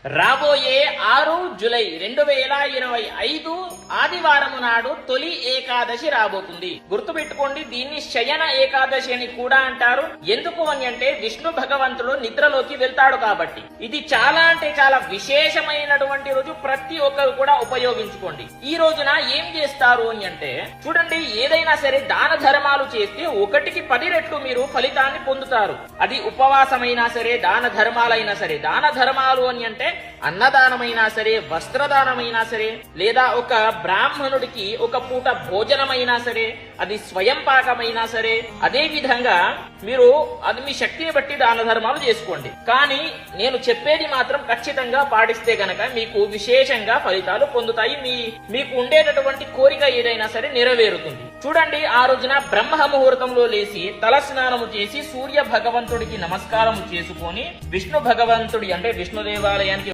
రాబోయే 6 జూలై 2025 ఆదివారం నాడు తొలి ఏకాదశి రాబోతుంది. గుర్తుపెట్టుకోండి, దీన్ని శయన ఏకాదశి అని కూడా అంటారు. ఎందుకు అని అంటే విష్ణు భగవంతుడు నిద్రలోకి వెళ్తాడు కాబట్టి. ఇది చాలా అంటే చాలా విశేషమైనటువంటి రోజు. ప్రతి ఒక్కరు కూడా ఉపయోగించుకోండి. ఈ రోజున ఏం చేస్తారు అని అంటే, చూడండి, ఏదైనా సరే దాన ధర్మాలు చేస్తే 1కి 10 రెట్లు మీరు ఫలితాన్ని పొందుతారు. అది ఉపవాసమైనా సరే, దాన ధర్మాలైనా సరే. దాన ధర్మాలు అని అంటే అన్నదానమైనా సరే, వస్త్రదానమైనా సరే, లేదా ఒక బ్రాహ్మణుడికి ఒక పూట భోజనమైనా సరే, అది స్వయం పాకమైనా సరే, అదే విధంగా మీరు అది మీ శక్తిని బట్టి దాన ధర్మాలు చేసుకోండి. కానీ నేను చెప్పేది మాత్రం ఖచ్చితంగా పాటిస్తే గనక మీకు విశేషంగా ఫలితాలు పొందుతాయి. మీకు ఉండేటటువంటి కోరిక ఏదైనా సరే నెరవేరుతుంది. చూడండి, ఆ రోజున బ్రహ్మ ముహూర్తంలో లేచి తల స్నానము చేసి సూర్య భగవంతుడికి నమస్కారము చేసుకొని విష్ణు భగవంతుడి అంటే విష్ణు దేవాలయానికి